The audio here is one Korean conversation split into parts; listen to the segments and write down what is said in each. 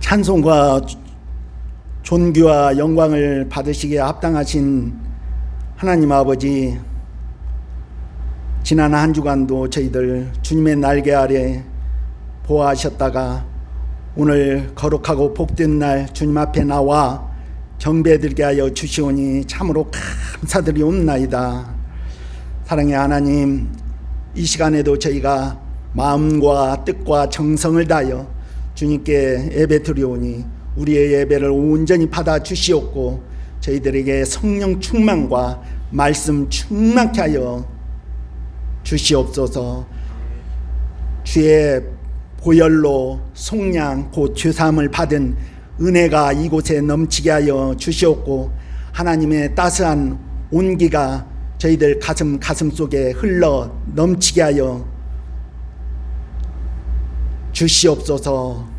찬송과 존귀와 영광을 받으시기에 합당하신 하나님 아버지, 지난 한 주간도 저희들 주님의 날개 아래 보호하셨다가 오늘 거룩하고 복된 날 주님 앞에 나와 경배드리게 하여 주시오니 참으로 감사드리옵나이다. 사랑의 하나님, 이 시간에도 저희가 마음과 뜻과 정성을 다하여 주님께 예배드리오니 우리의 예배를 온전히 받아 주시옵고 저희들에게 성령 충만과 말씀 충만케 하여 주시옵소서. 주의 보혈로 속량 곧 죄사함을 받은 은혜가 이곳에 넘치게 하여 주시옵고 하나님의 따스한 온기가 저희들 가슴 속에 흘러 넘치게 하여 주시옵소서.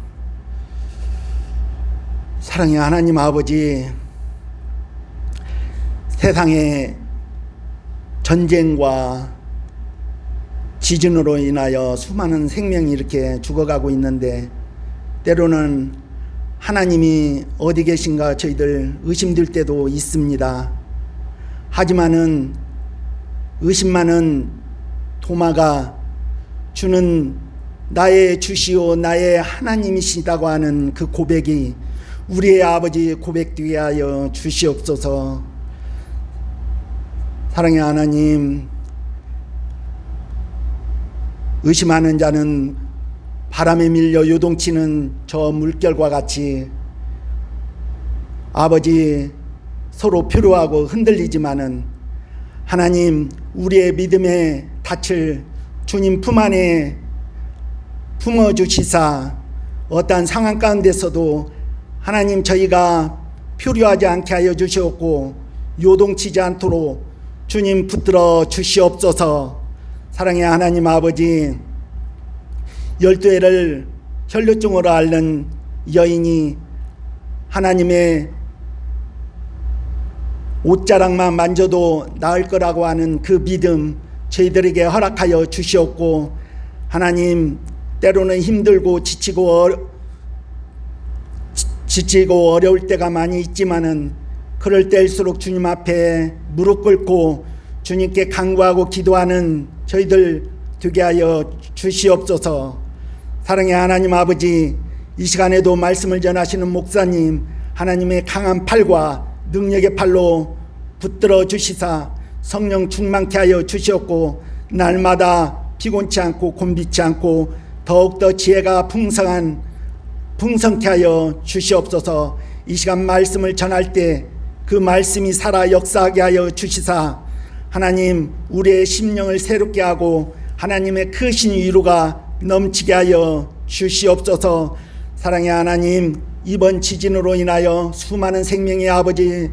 사랑의 하나님 아버지, 세상의 전쟁과 지진으로 인하여 수많은 생명이 이렇게 죽어가고 있는데 때로는 하나님이 어디 계신가 저희들 의심될 때도 있습니다. 하지만은 의심만은 도마가 주는 나의 주시오 나의 하나님이시다고 하는 그 고백이 우리의 아버지 고백되게 하여 주시옵소서. 사랑의 하나님, 의심하는 자는 바람에 밀려 요동치는 저 물결과 같이 아버지 서로 표류하고 흔들리지만은 하나님, 우리의 믿음의 닻을 주님 품 안에 품어주시사 어떠한 상황 가운데서도 하나님 저희가 표류하지 않게 하여 주시옵고 요동치지 않도록 주님 붙들어 주시옵소서. 사랑의 하나님 아버지, 12해를 혈류증으로 앓는 여인이 하나님의 옷자락만 만져도 나을 거라고 하는 그 믿음 저희들에게 허락하여 주시옵고 하나님, 때로는 힘들고 지치고 어려울 때가 많이 있지만은 그럴 때일수록 주님 앞에 무릎 꿇고 주님께 간구하고 기도하는 저희들 되게 하여 주시옵소서. 사랑의 하나님 아버지, 이 시간에도 말씀을 전하시는 목사님 하나님의 강한 팔과 능력의 팔로 붙들어 주시사 성령 충만케 하여 주시옵고 날마다 피곤치 않고 곤비치 않고 더욱더 지혜가 풍성케 하여 주시옵소서. 이 시간 말씀을 전할 때 그 말씀이 살아 역사하게 하여 주시사 하나님, 우리의 심령을 새롭게 하고 하나님의 크신 위로가 넘치게 하여 주시옵소서. 사랑의 하나님, 이번 지진으로 인하여 수많은 생명의 아버지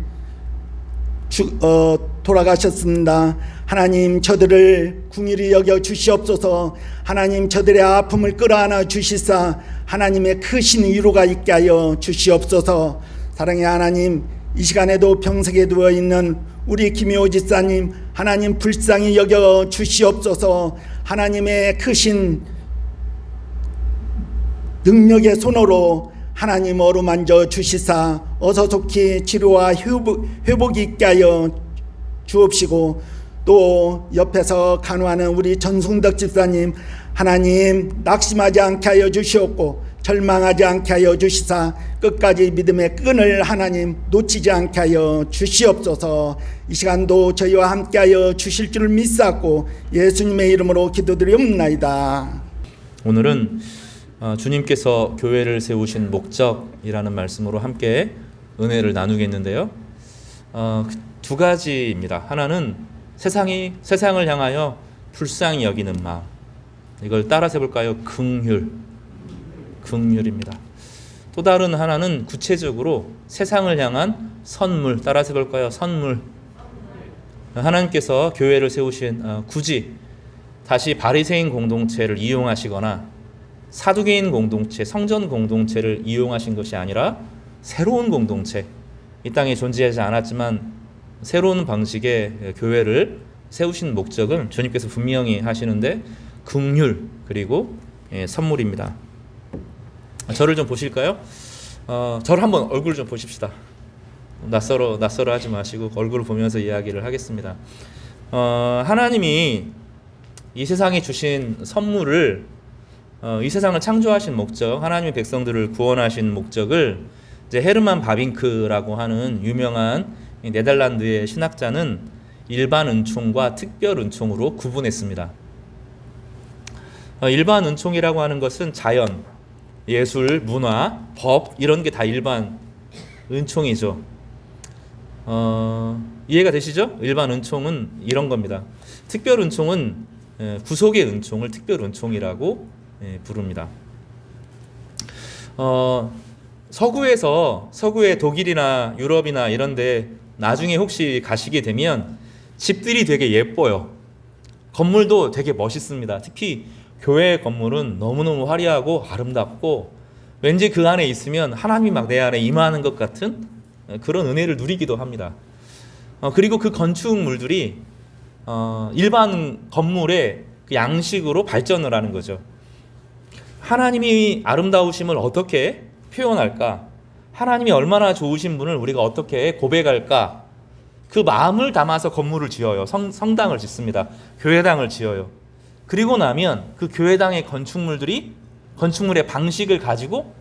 돌아가셨습니다. 하나님, 저들을 긍휼히 여겨 주시옵소서. 하나님, 저들의 아픔을 끌어안아 주시사 하나님의 크신 위로가 있게 하여 주시옵소서. 사랑의 하나님, 이 시간에도 병석에 누워있는 우리 김효 지사님 하나님 불쌍히 여겨 주시옵소서. 하나님의 크신 능력의 손으로 하나님 어루만져 주시사 어서 속히 치료와 회복이 있게 하여 주옵시고 또 옆에서 간호하는 우리 전송덕 집사님 하나님 낙심하지 않게 하여 주시옵고 절망하지 않게 하여 주시사 끝까지 믿음의 끈을 하나님 놓치지 않게 하여 주시옵소서. 이 시간도 저희와 함께 하여 주실 줄 믿사옵고 예수님의 이름으로 기도드리옵나이다. 오늘은 주님께서 교회를 세우신 목적이라는 말씀으로 함께 은혜를 나누겠는데요. 두 가지입니다. 하나는 세상을 향하여 불쌍히 여기는 마음, 이걸 따라서 해볼까요? 긍휼입니다. 또 다른 하나는 구체적으로 세상을 향한 선물, 따라서 해볼까요? 선물. 하나님께서 교회를 세우신 굳이 다시 바리새인 공동체를 이용하시거나 사두개인 공동체, 성전 공동체를 이용하신 것이 아니라 새로운 공동체, 이 땅에 존재하지 않았지만 새로운 방식의 교회를 세우신 목적은 주님께서 분명히 하시는데 긍휼 그리고 선물입니다. 저를 좀 보실까요? 저를 한번 얼굴 좀 보십시다. 낯설어 하지 마시고 얼굴을 보면서 이야기를 하겠습니다. 하나님이 이 세상에 주신 선물을 이 세상을 창조하신 목적, 하나님의 백성들을 구원하신 목적을 이제 헤르만 바빙크라고 하는 유명한 네덜란드의 신학자는 일반 은총과 특별 은총으로 구분했습니다. 일반 은총이라고 하는 것은 자연, 예술, 문화, 법 이런 게 다 일반 은총이죠. 이해가 되시죠? 일반 은총은 이런 겁니다. 특별 은총은 구속의 은총을 특별 은총이라고 부릅니다. 서구의 독일이나 유럽이나 이런데 나중에 혹시 가시게 되면 집들이 되게 예뻐요. 건물도 되게 멋있습니다. 특히 교회 건물은 너무너무 화려하고 아름답고 왠지 그 안에 있으면 하나님이 막 내 안에 임하는 것 같은 그런 은혜를 누리기도 합니다. 그리고 그 건축물들이 일반 건물의 그 양식으로 발전을 하는 거죠. 하나님이 아름다우심을 어떻게 표현할까? 하나님이 얼마나 좋으신 분을 우리가 어떻게 고백할까? 그 마음을 담아서 건물을 지어요. 성당을 짓습니다. 교회당을 지어요. 그리고 나면 그 교회당의 건축물의 방식을 가지고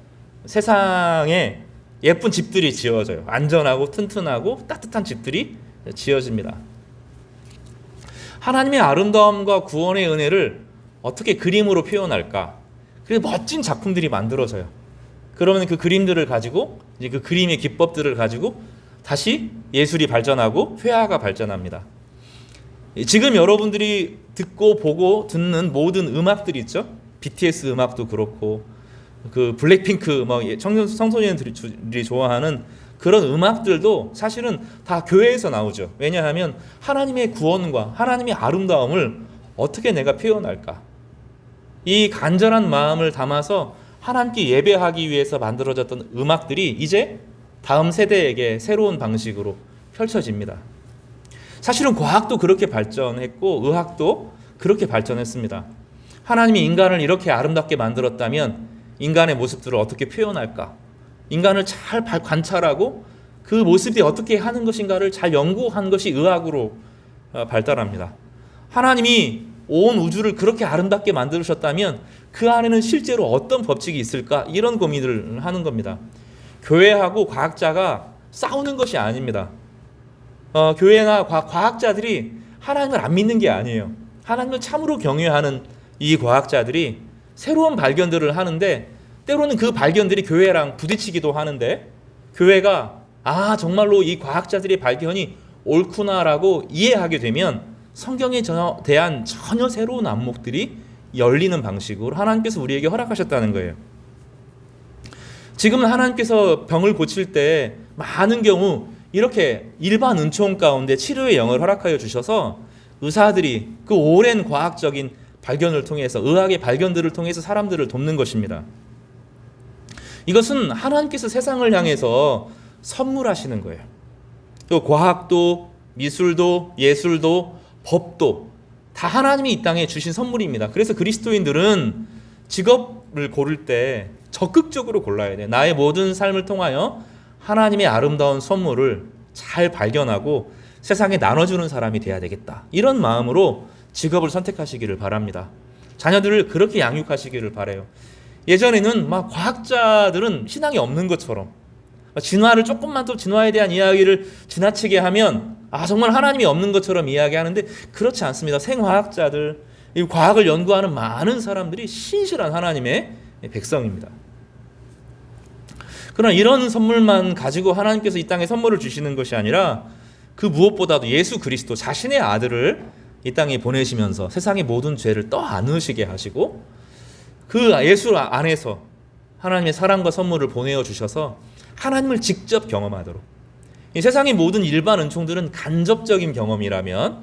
세상에 예쁜 집들이 지어져요. 안전하고 튼튼하고 따뜻한 집들이 지어집니다. 하나님의 아름다움과 구원의 은혜를 어떻게 그림으로 표현할까? 그래서 멋진 작품들이 만들어져요. 그러면 그 그림들을 가지고 이제 그 그림의 기법들을 가지고 다시 예술이 발전하고 회화가 발전합니다. 지금 여러분들이 듣고 보고 듣는 모든 음악들 있죠? BTS 음악도 그렇고 그 블랙핑크 청소년들이 좋아하는 그런 음악들도 사실은 다 교회에서 나오죠. 왜냐하면 하나님의 구원과 하나님의 아름다움을 어떻게 내가 표현할까? 이 간절한 마음을 담아서 하나님께 예배하기 위해서 만들어졌던 음악들이 이제 다음 세대에게 새로운 방식으로 펼쳐집니다. 사실은 과학도 그렇게 발전했고 의학도 그렇게 발전했습니다. 하나님이 인간을 이렇게 아름답게 만들었다면 인간의 모습들을 어떻게 표현할까? 인간을 잘 관찰하고 그 모습이 어떻게 하는 것인가를 잘 연구한 것이 의학으로 발달합니다. 하나님이 온 우주를 그렇게 아름답게 만드셨다면 그 안에는 실제로 어떤 법칙이 있을까? 이런 고민을 하는 겁니다. 교회하고 과학자가 싸우는 것이 아닙니다. 교회나 과학자들이 하나님을 안 믿는 게 아니에요. 하나님을 참으로 경외하는 이 과학자들이 새로운 발견들을 하는데 때로는 그 발견들이 교회랑 부딪히기도 하는데 교회가 정말로 이 과학자들의 발견이 옳구나라고 이해하게 되면 성경에 대한 전혀 새로운 안목들이 열리는 방식으로 하나님께서 우리에게 허락하셨다는 거예요. 지금 하나님께서 병을 고칠 때 많은 경우 이렇게 일반 은총 가운데 치료의 영을 허락하여 주셔서 의사들이 그 오랜 과학적인 발견을 통해서 의학의 발견들을 통해서 사람들을 돕는 것입니다. 이것은 하나님께서 세상을 향해서 선물하시는 거예요. 또 과학도 미술도 예술도 법도 다 하나님이 이 땅에 주신 선물입니다. 그래서 그리스도인들은 직업을 고를 때 적극적으로 골라야 돼요. 나의 모든 삶을 통하여 하나님의 아름다운 선물을 잘 발견하고 세상에 나눠주는 사람이 돼야 되겠다. 이런 마음으로 직업을 선택하시기를 바랍니다. 자녀들을 그렇게 양육하시기를 바라요. 예전에는 과학자들은 신앙이 없는 것처럼 진화를 조금만 더 진화에 대한 이야기를 지나치게 하면 정말 하나님이 없는 것처럼 이야기하는데 그렇지 않습니다. 생화학자들, 이 과학을 연구하는 많은 사람들이 신실한 하나님의 백성입니다. 그러나 이런 선물만 가지고 하나님께서 이 땅에 선물을 주시는 것이 아니라 그 무엇보다도 예수 그리스도 자신의 아들을 이 땅에 보내시면서 세상의 모든 죄를 떠안으시게 하시고 그 예수 안에서 하나님의 사랑과 선물을 보내어 주셔서 하나님을 직접 경험하도록, 이 세상의 모든 일반 은총들은 간접적인 경험이라면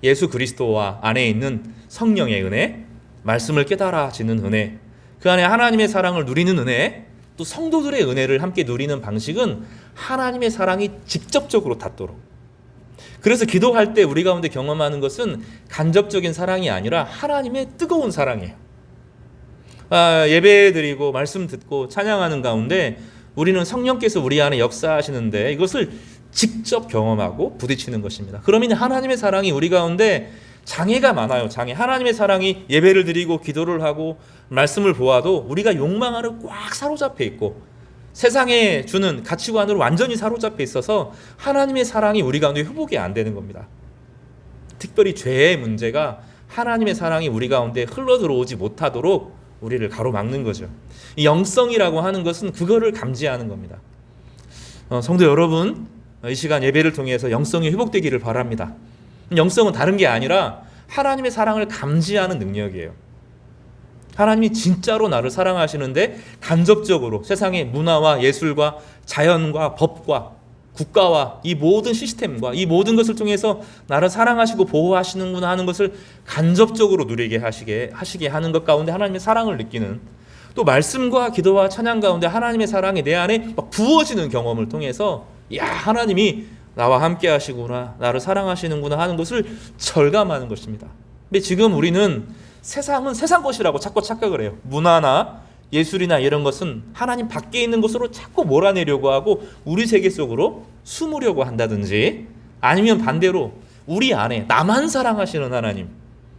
예수 그리스도와 안에 있는 성령의 은혜, 말씀을 깨달아지는 은혜, 그 안에 하나님의 사랑을 누리는 은혜, 또 성도들의 은혜를 함께 누리는 방식은 하나님의 사랑이 직접적으로 닿도록. 그래서 기도할 때 우리 가운데 경험하는 것은 간접적인 사랑이 아니라 하나님의 뜨거운 사랑이에요. 예배 드리고 말씀 듣고 찬양하는 가운데 우리는 성령께서 우리 안에 역사하시는데 이것을 직접 경험하고 부딪히는 것입니다. 그러면 하나님의 사랑이 우리 가운데 장애가 많아요. 장애. 하나님의 사랑이 예배를 드리고 기도를 하고 말씀을 보아도 우리가 욕망으로 꽉 사로잡혀 있고 세상에 주는 가치관으로 완전히 사로잡혀 있어서 하나님의 사랑이 우리 가운데 회복이 안 되는 겁니다. 특별히 죄의 문제가 하나님의 사랑이 우리 가운데 흘러 들어오지 못하도록 우리를 가로막는 거죠. 이 영성이라고 하는 것은 그거를 감지하는 겁니다. 성도 여러분, 이 시간 예배를 통해서 영성이 회복되기를 바랍니다. 영성은 다른 게 아니라 하나님의 사랑을 감지하는 능력이에요. 하나님이 진짜로 나를 사랑하시는데 간접적으로 세상의 문화와 예술과 자연과 법과 국가와 이 모든 시스템과 이 모든 것을 통해서 나를 사랑하시고 보호하시는구나 하는 것을 간접적으로 누리게 하시게 하는 것 가운데 하나님의 사랑을 느끼는, 또 말씀과 기도와 찬양 가운데 하나님의 사랑이 내 안에 막 부어지는 경험을 통해서 야, 하나님이 나와 함께 하시구나, 나를 사랑하시는구나 하는 것을 절감하는 것입니다. 근데 지금 우리는 세상은 세상 것이라고 자꾸 착각을 해요. 문화나 예술이나 이런 것은 하나님 밖에 있는 것으로 자꾸 몰아내려고 하고 우리 세계 속으로 숨으려고 한다든지, 아니면 반대로 우리 안에 나만 사랑하시는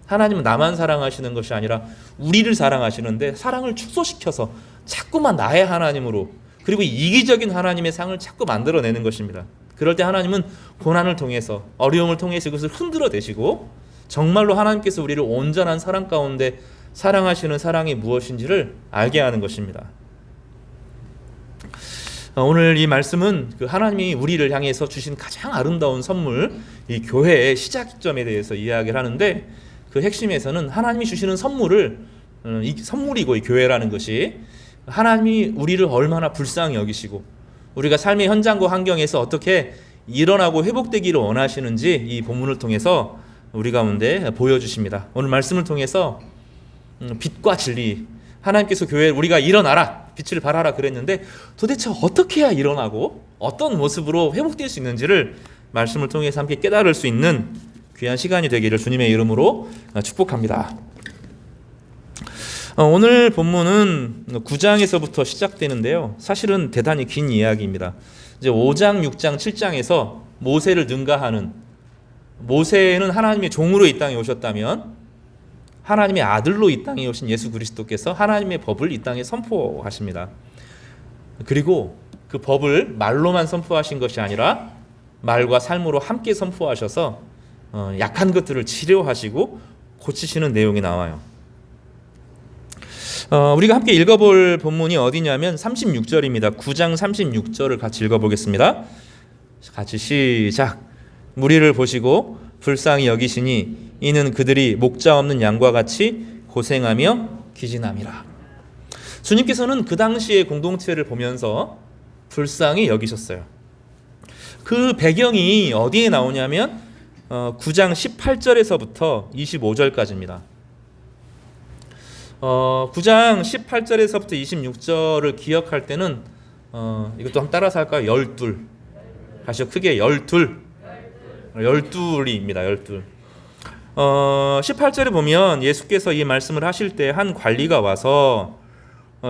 하나님은 나만 사랑하시는 것이 아니라 우리를 사랑하시는데 사랑을 축소시켜서 자꾸만 나의 하나님으로, 그리고 이기적인 하나님의 상을 자꾸 만들어내는 것입니다. 그럴 때 하나님은 고난을 통해서, 어려움을 통해서 그것을 흔들어 대시고 정말로 하나님께서 우리를 온전한 사랑 가운데 사랑하시는 사랑이 무엇인지를 알게 하는 것입니다. 오늘 이 말씀은 그 하나님이 우리를 향해서 주신 가장 아름다운 선물, 이 교회의 시작점에 대해서 이야기를 하는데, 그 핵심에서는 하나님이 주시는 선물을, 이 선물이고 이 교회라는 것이 하나님이 우리를 얼마나 불쌍히 여기시고 우리가 삶의 현장과 환경에서 어떻게 일어나고 회복되기를 원하시는지 이 본문을 통해서 우리 가운데 보여주십니다. 오늘 말씀을 통해서 빛과 진리, 하나님께서 교회에 우리가 일어나라, 빛을 발하라 그랬는데 도대체 어떻게 해야 일어나고 어떤 모습으로 회복될 수 있는지를 말씀을 통해서 함께 깨달을 수 있는 귀한 시간이 되기를 주님의 이름으로 축복합니다. 오늘 본문은 9장에서부터 시작되는데요. 사실은 대단히 긴 이야기입니다. 이제 5장, 6장, 7장에서 모세를 능가하는, 모세는 하나님의 종으로 이 땅에 오셨다면 하나님의 아들로 이 땅에 오신 예수 그리스도께서 하나님의 법을 이 땅에 선포하십니다. 그리고 그 법을 말로만 선포하신 것이 아니라 말과 삶으로 함께 선포하셔서 약한 것들을 치료하시고 고치시는 내용이 나와요. 우리가 함께 읽어볼 본문이 어디냐면 36절입니다. 9장 36절을 같이 읽어보겠습니다. 같이 시작. 무리를 보시고 불쌍히 여기시니 이는 그들이 목자 없는 양과 같이 고생하며 기진함이라. 주님께서는 그 당시의 공동체를 보면서 불쌍히 여기셨어요. 그 배경이 어디에 나오냐면 9장 18절에서부터 25절까지입니다. 9장 18절에서부터 26절을 기억할 때는 이것도 한번 따라서 할까요? 12. 다시 크게 12. 12입니다. 12. 18절에 보면 예수께서 이 말씀을 하실 때 한 관리가 와서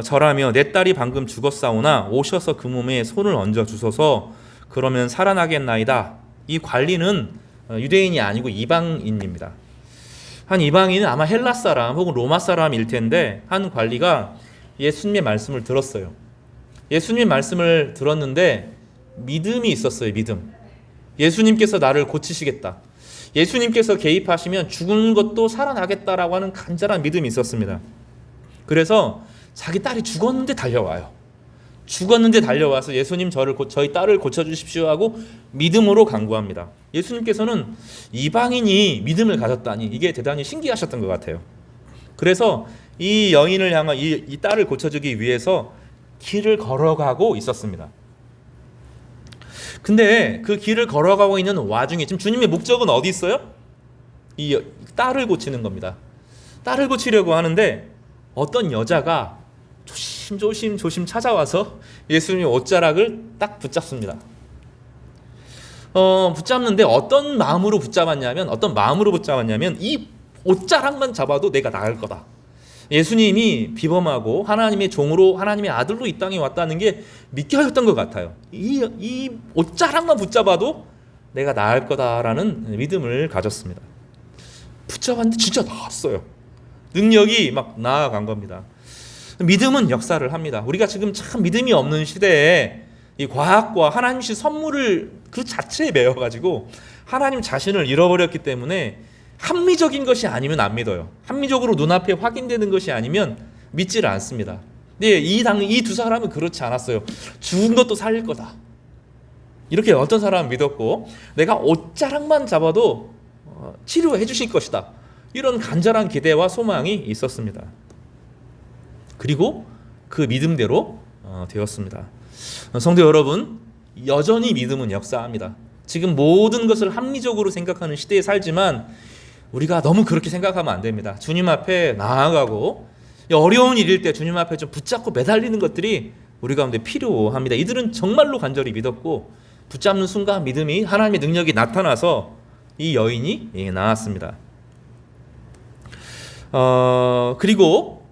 절하며 내 딸이 방금 죽었사오나 오셔서 그 몸에 손을 얹어 주소서, 그러면 살아나겠나이다. 이 관리는 유대인이 아니고 이방인입니다. 한 이방인은 아마 헬라 사람 혹은 로마 사람일 텐데 한 관리가 예수님의 말씀을 들었어요. 예수님의 말씀을 들었는데 믿음이 있었어요. 믿음. 예수님께서 나를 고치시겠다, 예수님께서 개입하시면 죽은 것도 살아나겠다라고 하는 간절한 믿음이 있었습니다. 그래서 자기 딸이 죽었는데 달려와요. 죽었는데 달려와서 예수님 저희 딸을 고쳐주십시오 하고 믿음으로 간구합니다. 예수님께서는 이방인이 믿음을 가졌다니 이게 대단히 신기하셨던 것 같아요. 그래서 이 여인을 향한 이 딸을 고쳐주기 위해서 길을 걸어가고 있었습니다. 근데 그 길을 걸어가고 있는 와중에 지금 주님의 목적은 어디 있어요? 이 딸을 고치는 겁니다. 딸을 고치려고 하는데 어떤 여자가 조심 찾아와서 예수님의 옷자락을 딱 붙잡습니다. 붙잡는데 어떤 마음으로 붙잡았냐면 이 옷자락만 잡아도 내가 나을 거다. 예수님이 비범하고 하나님의 종으로 하나님의 아들로 이 땅에 왔다는 게 믿겨졌던 것 같아요. 이 옷자락만 붙잡아도 내가 나을 거다라는 믿음을 가졌습니다. 붙잡았는데 진짜 나았어요. 능력이 막 나아간 겁니다. 믿음은 역사를 합니다. 우리가 지금 참 믿음이 없는 시대에 이 과학과 하나님의 선물을 그 자체에 매여가지고 하나님 자신을 잃어버렸기 때문에 합리적인 것이 아니면 안 믿어요. 합리적으로 눈앞에 확인되는 것이 아니면 믿지를 않습니다. 근데 이 두 사람은 그렇지 않았어요. 죽은 것도 살릴 거다. 이렇게 어떤 사람은 믿었고, 내가 옷자락만 잡아도 치료해 주실 것이다. 이런 간절한 기대와 소망이 있었습니다. 그리고 그 믿음대로 되었습니다. 성도 여러분, 여전히 믿음은 역사합니다. 지금 모든 것을 합리적으로 생각하는 시대에 살지만 우리가 너무 그렇게 생각하면 안 됩니다. 주님 앞에 나아가고 어려운 일일 때 주님 앞에 좀 붙잡고 매달리는 것들이 우리 가운데 필요합니다. 이들은 정말로 간절히 믿었고 붙잡는 순간 믿음이 하나님의 능력이 나타나서 이 여인이 나았습니다. 그리고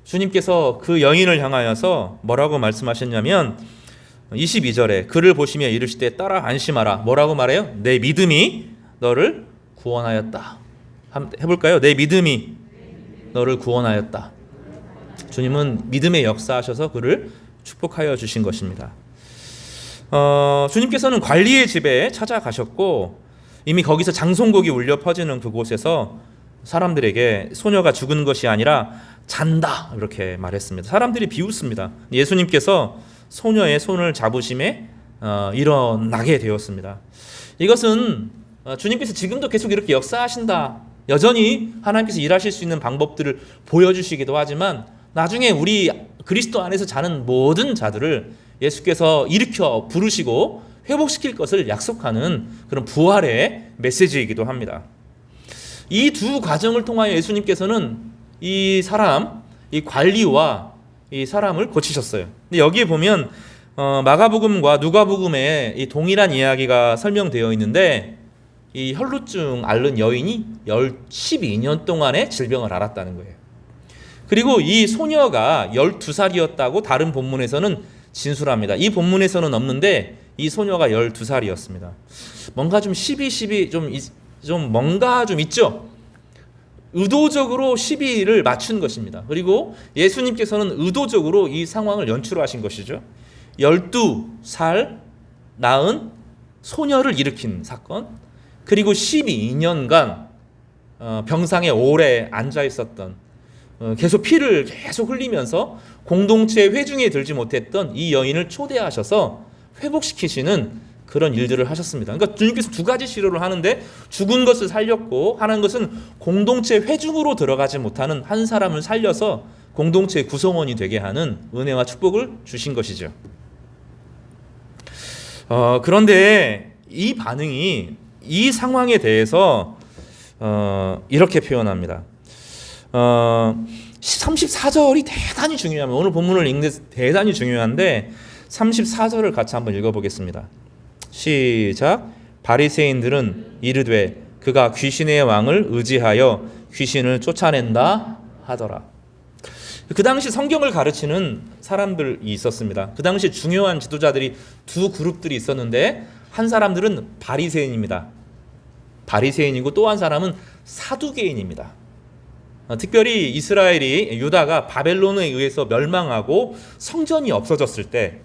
주님께서 그 여인을 향하여서 뭐라고 말씀하셨냐면 22절에 그를 보시며 이르시되 따라 안심하라. 뭐라고 말해요? 내 믿음이 너를 구원하였다. 해볼까요? 내 믿음이 너를 구원하였다. 주님은 믿음의 역사하셔서 그를 축복하여 주신 것입니다. 주님께서는 관리의 집에 찾아가셨고 이미 거기서 장송곡이 울려 퍼지는 그곳에서 사람들에게 소녀가 죽은 것이 아니라 잔다 이렇게 말했습니다. 사람들이 비웃습니다. 예수님께서 소녀의 손을 잡으심에 일어나게 되었습니다. 이것은 주님께서 지금도 계속 이렇게 역사하신다. 여전히 하나님께서 일하실 수 있는 방법들을 보여주시기도 하지만 나중에 우리 그리스도 안에서 자는 모든 자들을 예수께서 일으켜 부르시고 회복시킬 것을 약속하는 그런 부활의 메시지이기도 합니다. 이 두 과정을 통하여 예수님께서는 이 관리와 이 사람을 고치셨어요. 근데 여기에 보면 마가복음과 누가복음에 이 동일한 이야기가 설명되어 있는데 이 혈루증 앓는 여인이 12년 동안의 질병을 앓았다는 거예요. 그리고 이 소녀가 12살이었다고 다른 본문에서는 진술합니다. 이 본문에서는 없는데 이 소녀가 12살이었습니다. 뭔가 좀 12 좀 뭔가 좀 있죠. 의도적으로 12를 맞춘 것입니다. 그리고 예수님께서는 의도적으로 이 상황을 연출하신 것이죠. 12살 낳은 소녀를 일으킨 사건, 그리고 12년간 병상에 오래 앉아 있었던 계속 피를 계속 흘리면서 공동체 회중에 들지 못했던 이 여인을 초대하셔서 회복시키시는 그런 일들을 하셨습니다. 그러니까 주님께서 두 가지 시료를 하는데 죽은 것을 살렸고 하는 것은 공동체 회중으로 들어가지 못하는 한 사람을 살려서 공동체 구성원이 되게 하는 은혜와 축복을 주신 것이죠. 그런데 이 반응이 이 상황에 대해서 이렇게 표현합니다. 34절이 대단히 중요합니다. 오늘 본문을 읽는 데 대단히 중요한데 34절을 같이 한번 읽어보겠습니다. 시작. 바리새인들은 이르되 그가 귀신의 왕을 의지하여 귀신을 쫓아낸다 하더라. 그 당시 성경을 가르치는 사람들이 있었습니다. 그 당시 중요한 지도자들이 두 그룹들이 있었는데 한 사람들은 바리새인입니다. 바리새인이고 또 한 사람은 사두개인입니다. 특별히 이스라엘이 유다가 바벨론에 의해서 멸망하고 성전이 없어졌을 때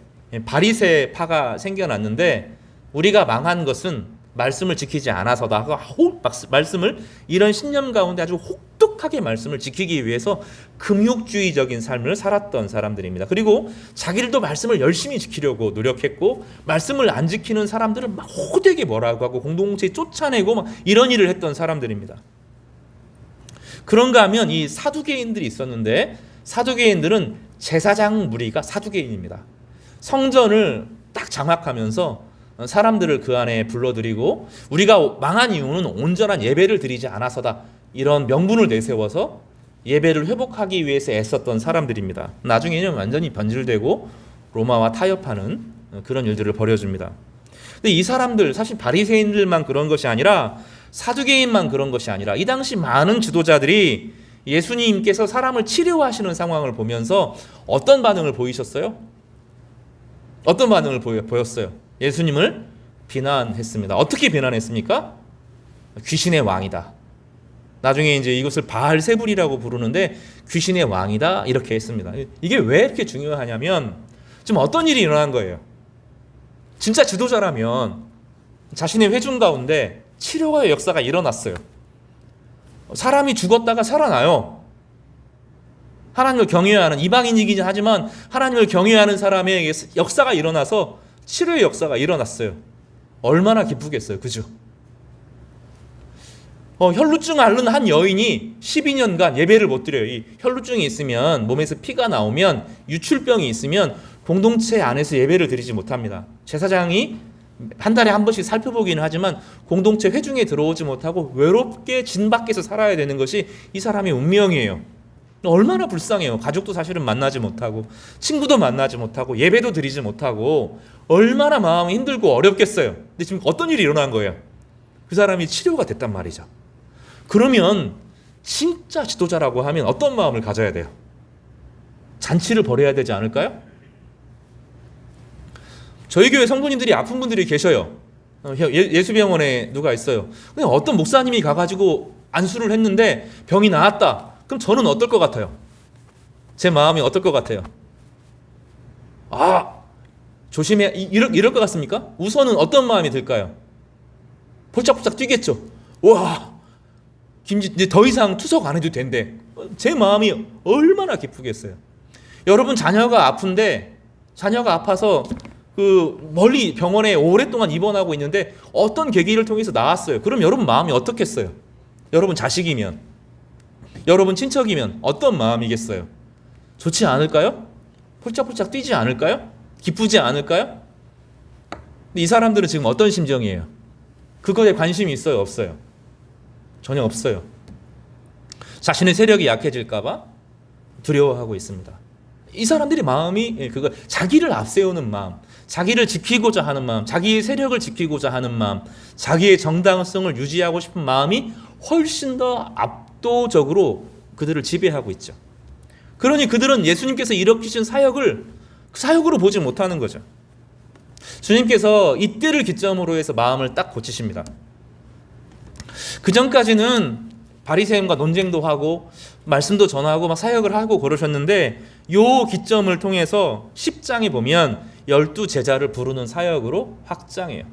바리새파가 생겨났는데 우리가 망한 것은 말씀을 지키지 않아서다. 말씀을 이런 신념 가운데 아주 혹독하게 말씀을 지키기 위해서 금욕주의적인 삶을 살았던 사람들입니다. 그리고 자기들도 말씀을 열심히 지키려고 노력했고 말씀을 안 지키는 사람들은 막 호되게 뭐라고 하고 공동체에 쫓아내고 막 이런 일을 했던 사람들입니다. 그런가 하면 이 사두개인들이 있었는데 사두개인들은 제사장 무리가 사두개인입니다. 성전을 딱 장악하면서 사람들을 그 안에 불러들이고 우리가 망한 이유는 온전한 예배를 드리지 않아서다. 이런 명분을 내세워서 예배를 회복하기 위해서 애썼던 사람들입니다. 나중에는 완전히 변질되고 로마와 타협하는 그런 일들을 벌여줍니다. 근데 이 사람들 사실 바리새인들만 그런 것이 아니라 사두개인만 그런 것이 아니라 이 당시 많은 지도자들이 예수님께서 사람을 치료하시는 상황을 보면서 어떤 반응을 보이셨어요? 어떤 반응을 보였어요? 예수님을 비난했습니다. 어떻게 비난했습니까? 귀신의 왕이다. 나중에 이제 이것을 바알세불이라고 부르는데 귀신의 왕이다 이렇게 했습니다. 이게 왜 이렇게 중요하냐면 지금 어떤 일이 일어난 거예요. 진짜 지도자라면 자신의 회중 가운데 치료의 역사가 일어났어요. 사람이 죽었다가 살아나요. 하나님을 경외하는, 이방인이긴 하지만 하나님을 경외하는 사람의 역사가 일어나서 치료의 역사가 일어났어요. 얼마나 기쁘겠어요. 그죠? 혈루증 앓는 한 여인이 12년간 예배를 못 드려요. 이 혈루증이 있으면, 몸에서 피가 나오면, 유출병이 있으면 공동체 안에서 예배를 드리지 못합니다. 제사장이 한 달에 한 번씩 살펴보기는 하지만 공동체 회중에 들어오지 못하고 외롭게 진 밖에서 살아야 되는 것이 이 사람의 운명이에요. 얼마나 불쌍해요. 가족도 사실은 만나지 못하고 친구도 만나지 못하고 예배도 드리지 못하고 얼마나 마음이 힘들고 어렵겠어요. 근데 지금 어떤 일이 일어난 거예요? 그 사람이 치료가 됐단 말이죠. 그러면 진짜 지도자라고 하면 어떤 마음을 가져야 돼요? 잔치를 벌여야 되지 않을까요? 저희 교회 성도님들이 아픈 분들이 계셔요. 예수병원에 누가 있어요. 그냥 어떤 목사님이 가가지고 안수를 했는데 병이 나았다. 그럼 저는 어떨 것 같아요? 제 마음이 어떨 것 같아요? 조심해. 이럴 것 같습니까? 우선은 어떤 마음이 들까요? 폴짝폴짝 뛰겠죠. 와, 이제 더 이상 투석 안 해도 된대. 제 마음이 얼마나 기쁘겠어요. 여러분 자녀가 아픈데, 자녀가 아파서 멀리 병원에 오랫동안 입원하고 있는데 어떤 계기를 통해서 나왔어요. 그럼 여러분 마음이 어떻겠어요? 여러분 자식이면, 여러분 친척이면 어떤 마음이겠어요? 좋지 않을까요? 폴짝폴짝 뛰지 않을까요? 기쁘지 않을까요? 근데 이 사람들은 지금 어떤 심정이에요? 그거에 관심이 있어요? 없어요? 전혀 없어요. 자신의 세력이 약해질까봐 두려워하고 있습니다. 이 사람들이 마음이 자기를 앞세우는 마음, 자기를 지키고자 하는 마음, 자기의 세력을 지키고자 하는 마음, 자기의 정당성을 유지하고 싶은 마음이 훨씬 더 압도적으로 그들을 지배하고 있죠. 그러니 그들은 예수님께서 일으키신 사역으로 보지 못하는 거죠. 주님께서 이때를 기점으로 해서 마음을 딱 고치십니다. 그 전까지는 바리새인과 논쟁도 하고 말씀도 전하고 막 사역을 하고 그러셨는데 요 기점을 통해서 10장에 보면 12제자를 부르는 사역으로 확장해요.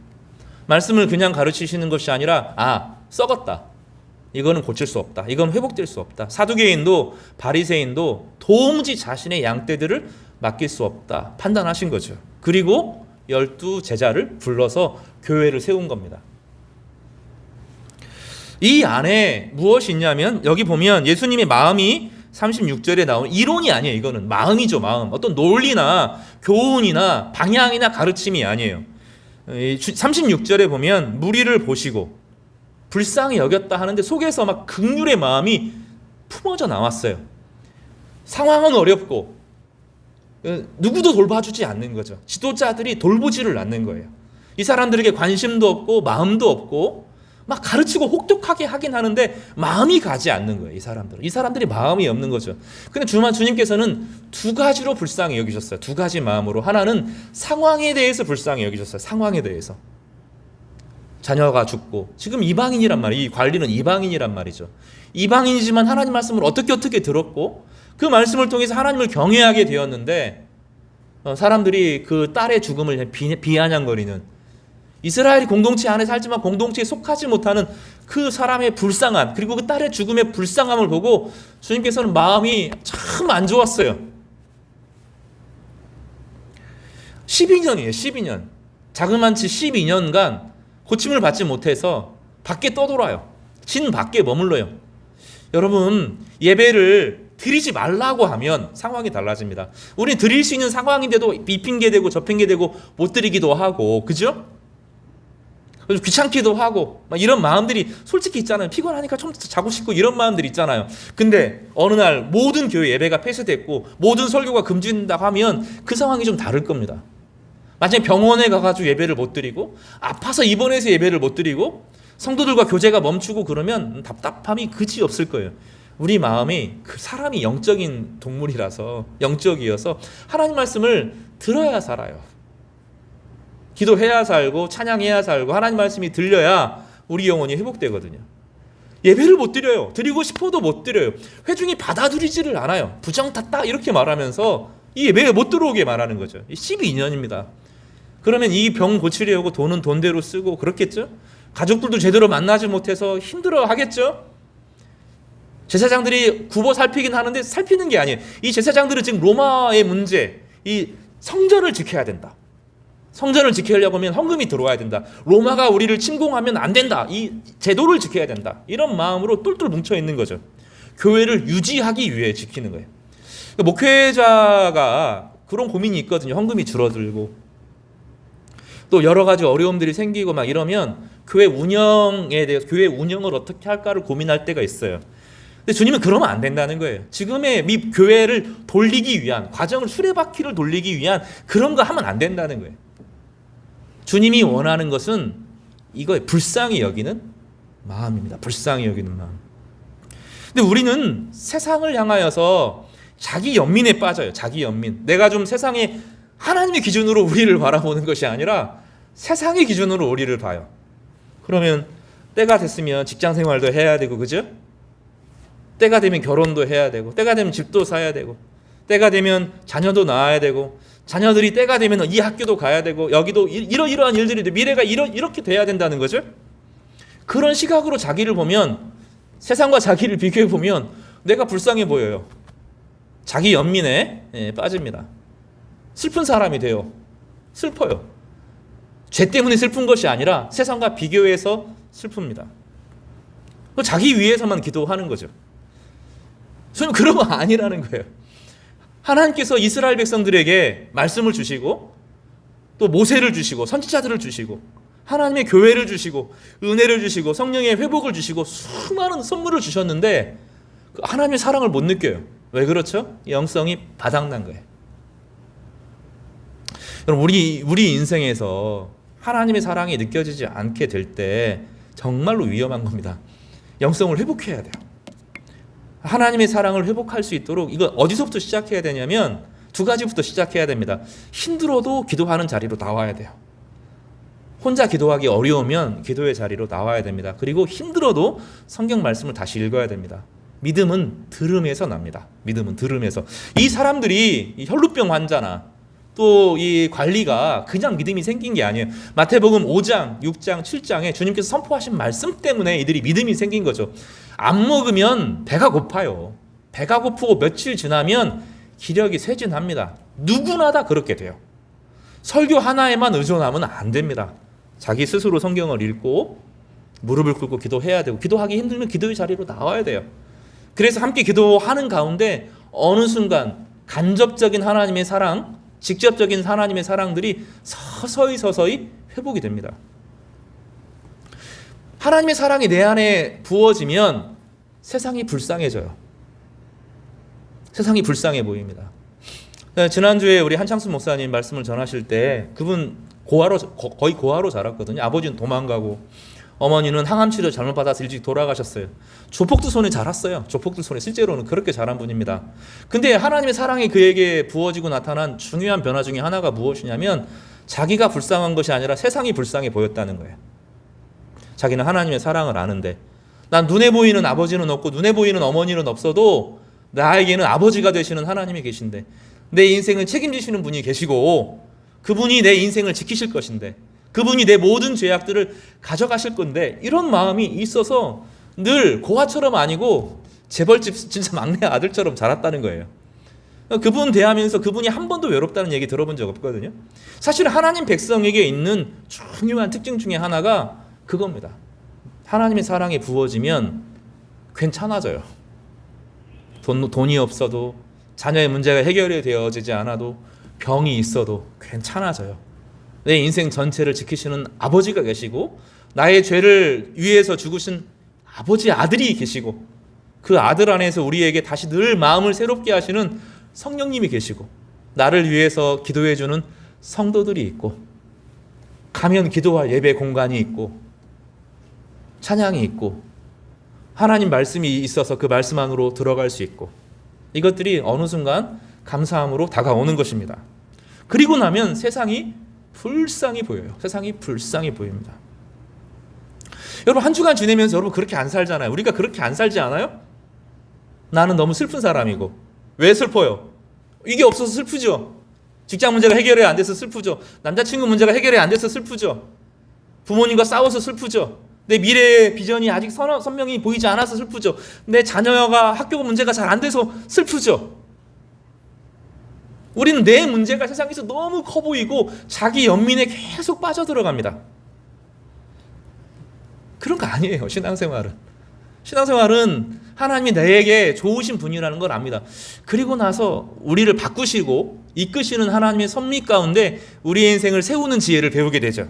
말씀을 그냥 가르치시는 것이 아니라 썩었다. 이거는 고칠 수 없다. 이건 회복될 수 없다. 사두개인도 바리새인도 도무지 자신의 양떼들을 맡길 수 없다. 판단하신 거죠. 그리고 12제자를 불러서 교회를 세운 겁니다. 이 안에 무엇이 있냐면 여기 보면 예수님의 마음이 36절에 나온 이론이 아니에요. 이거는 마음이죠. 마음. 어떤 논리나 교훈이나 방향이나 가르침이 아니에요. 36절에 보면 무리를 보시고 불쌍히 여겼다 하는데 속에서 막 긍휼의 마음이 품어져 나왔어요. 상황은 어렵고 누구도 돌봐주지 않는 거죠. 지도자들이 돌보지를 않는 거예요. 이 사람들에게 관심도 없고 마음도 없고 막 가르치고 혹독하게 하긴 하는데 마음이 가지 않는 거예요. 이 사람들이 마음이 없는 거죠. 근데 주님께서는 두 가지로 불쌍히 여기셨어요. 두 가지 마음으로. 하나는 상황에 대해서 불쌍히 여기셨어요. 상황에 대해서. 자녀가 죽고 지금 이방인이란 말이에요. 이 관리는 이방인이란 말이죠. 이방인이지만 하나님 말씀을 어떻게 들었고 그 말씀을 통해서 하나님을 경외하게 되었는데 사람들이 그 딸의 죽음을 비아냥거리는 이스라엘이 공동체 안에 살지만 공동체에 속하지 못하는 그 사람의 불쌍한 그리고 그 딸의 죽음의 불쌍함을 보고 주님께서는 마음이 참 안 좋았어요. 12년이에요. 12년. 자그만치 12년간 고침을 받지 못해서 밖에 떠돌아요. 진 밖에 머물러요. 여러분 예배를 드리지 말라고 하면 상황이 달라집니다. 우리 드릴 수 있는 상황인데도 이 핑계대고 저 핑계대고 못 드리기도 하고 그죠? 귀찮기도 하고 막 이런 마음들이 솔직히 있잖아요. 피곤하니까 좀 자고 싶고 이런 마음들이 있잖아요. 근데 어느 날 모든 교회 예배가 폐쇄됐고 모든 설교가 금지된다고 하면 그 상황이 좀 다를 겁니다. 만약에 병원에 가가지고 예배를 못 드리고 아파서 입원해서 예배를 못 드리고 성도들과 교제가 멈추고 그러면 답답함이 그지 없을 거예요. 우리 마음이 그 사람이 영적인 동물이라서 영적이어서 하나님 말씀을 들어야 살아요. 기도해야 살고 찬양해야 살고 하나님 말씀이 들려야 우리 영혼이 회복되거든요. 예배를 못 드려요. 드리고 싶어도 못 드려요. 회중이 받아들이지를 않아요. 부정탔다 이렇게 말하면서 이 예배에 못 들어오게 말하는 거죠. 12년입니다. 그러면 이 병 고치려고 돈은 돈대로 쓰고 그렇겠죠? 가족들도 제대로 만나지 못해서 힘들어 하겠죠? 제사장들이 굽어 살피긴 하는데 살피는 게 아니에요. 이 제사장들은 지금 로마의 문제, 이 성전을 지켜야 된다. 성전을 지키려고 하면 헌금이 들어와야 된다. 로마가 우리를 침공하면 안 된다. 이 제도를 지켜야 된다. 이런 마음으로 똘똘 뭉쳐 있는 거죠. 교회를 유지하기 위해 지키는 거예요. 목회자가 그런 고민이 있거든요. 헌금이 줄어들고 또 여러 가지 어려움들이 생기고 막 이러면 교회 운영에 대해서 교회 운영을 어떻게 할까를 고민할 때가 있어요. 근데 주님은 그러면 안 된다는 거예요. 지금의 이 교회를 돌리기 위한 과정을 수레바퀴를 돌리기 위한 그런 거 하면 안 된다는 거예요. 주님이 원하는 것은 이거에 불쌍히 여기는 마음입니다. 불쌍히 여기는 마음. 근데 우리는 세상을 향하여서 자기 연민에 빠져요. 자기 연민. 내가 좀 세상에 하나님의 기준으로 우리를 바라보는 것이 아니라 세상의 기준으로 우리를 봐요. 그러면 때가 됐으면 직장 생활도 해야 되고, 그죠? 때가 되면 결혼도 해야 되고, 때가 되면 집도 사야 되고, 때가 되면 자녀도 낳아야 되고, 자녀들이 때가 되면 이 학교도 가야 되고, 여기도 이러이러한 일들이 미래가 이렇게 돼야 된다는 거죠. 그런 시각으로 자기를 보면, 세상과 자기를 비교해 보면 내가 불쌍해 보여요. 자기 연민에 빠집니다. 슬픈 사람이 돼요. 슬퍼요. 죄 때문에 슬픈 것이 아니라 세상과 비교해서 슬픕니다. 자기 위해서만 기도하는 거죠. 저는 그런 거 아니라는 거예요. 하나님께서 이스라엘 백성들에게 말씀을 주시고 또 모세를 주시고 선지자들을 주시고 하나님의 교회를 주시고 은혜를 주시고 성령의 회복을 주시고 수많은 선물을 주셨는데 하나님의 사랑을 못 느껴요. 왜 그렇죠? 영성이 바닥난 거예요. 여러분 우리 인생에서 하나님의 사랑이 느껴지지 않게 될 때 정말로 위험한 겁니다. 영성을 회복해야 돼요. 하나님의 사랑을 회복할 수 있도록 이거 어디서부터 시작해야 되냐면 두 가지부터 시작해야 됩니다. 힘들어도 기도하는 자리로 나와야 돼요. 혼자 기도하기 어려우면 기도의 자리로 나와야 됩니다. 그리고 힘들어도 성경 말씀을 다시 읽어야 됩니다. 믿음은 들음에서 납니다. 믿음은 들음에서. 이 사람들이 이 혈루병 환자나 또 이 관리가 그냥 믿음이 생긴 게 아니에요. 마태복음 5장, 6장, 7장에 주님께서 선포하신 말씀 때문에 이들이 믿음이 생긴 거죠. 안 먹으면 배가 고파요. 배가 고프고 며칠 지나면 기력이 쇠진합니다. 누구나 다 그렇게 돼요. 설교 하나에만 의존하면 안 됩니다. 자기 스스로 성경을 읽고 무릎을 꿇고 기도해야 되고 기도하기 힘들면 기도의 자리로 나와야 돼요. 그래서 함께 기도하는 가운데 어느 순간 간접적인 하나님의 사랑, 직접적인 하나님의 사랑들이 서서히 회복이 됩니다. 하나님의 사랑이 내 안에 부어지면 세상이 불쌍해져요. 세상이 불쌍해 보입니다. 지난주에 우리 한창수 목사님 말씀을 전하실 때 그분 거의 고아로 자랐거든요. 아버지는 도망가고 어머니는 항암치료 잘못 받아서 일찍 돌아가셨어요. 조폭들 손에 자랐어요. 조폭들 손에 실제로는 그렇게 자란 분입니다. 근데 하나님의 사랑이 그에게 부어지고 나타난 중요한 변화 중에 하나가 무엇이냐면 자기가 불쌍한 것이 아니라 세상이 불쌍해 보였다는 거예요. 자기는 하나님의 사랑을 아는데 난 눈에 보이는 아버지는 없고 눈에 보이는 어머니는 없어도 나에게는 아버지가 되시는 하나님이 계신데 내 인생을 책임지시는 분이 계시고 그분이 내 인생을 지키실 것인데 그분이 내 모든 죄악들을 가져가실 건데 이런 마음이 있어서 늘 고아처럼 아니고 재벌집 진짜 막내 아들처럼 자랐다는 거예요. 그분 대하면서 그분이 한 번도 외롭다는 얘기 들어본 적 없거든요. 사실 하나님 백성에게 있는 중요한 특징 중에 하나가 그겁니다. 하나님의 사랑이 부어지면 괜찮아져요. 돈이 없어도 자녀의 문제가 해결이 되어지지 않아도 병이 있어도 괜찮아져요. 내 인생 전체를 지키시는 아버지가 계시고 나의 죄를 위해서 죽으신 아버지의 아들이 계시고 그 아들 안에서 우리에게 다시 늘 마음을 새롭게 하시는 성령님이 계시고 나를 위해서 기도해 주는 성도들이 있고 가면 기도할 예배 공간이 있고 찬양이 있고 하나님 말씀이 있어서 그 말씀 안으로 들어갈 수 있고, 이것들이 어느 순간 감사함으로 다가오는 것입니다. 그리고 나면 세상이 불쌍히 보여요. 세상이 불쌍히 보입니다. 여러분, 한 주간 지내면서 여러분 그렇게 안 살잖아요. 우리가 그렇게 안 살지 않아요? 나는 너무 슬픈 사람이고. 왜 슬퍼요? 이게 없어서 슬프죠. 직장 문제가 해결이 안 돼서 슬프죠. 남자친구 문제가 해결이 안 돼서 슬프죠. 부모님과 싸워서 슬프죠. 내 미래의 비전이 아직 선명히 보이지 않아서 슬프죠. 내 자녀가 학교 문제가 잘 안 돼서 슬프죠. 우리는 내 문제가 세상에서 너무 커 보이고 자기 연민에 계속 빠져들어갑니다. 그런 거 아니에요. 신앙생활은 하나님이 내게 좋으신 분이라는 걸 압니다. 그리고 나서 우리를 바꾸시고 이끄시는 하나님의 섭리 가운데 우리의 인생을 세우는 지혜를 배우게 되죠.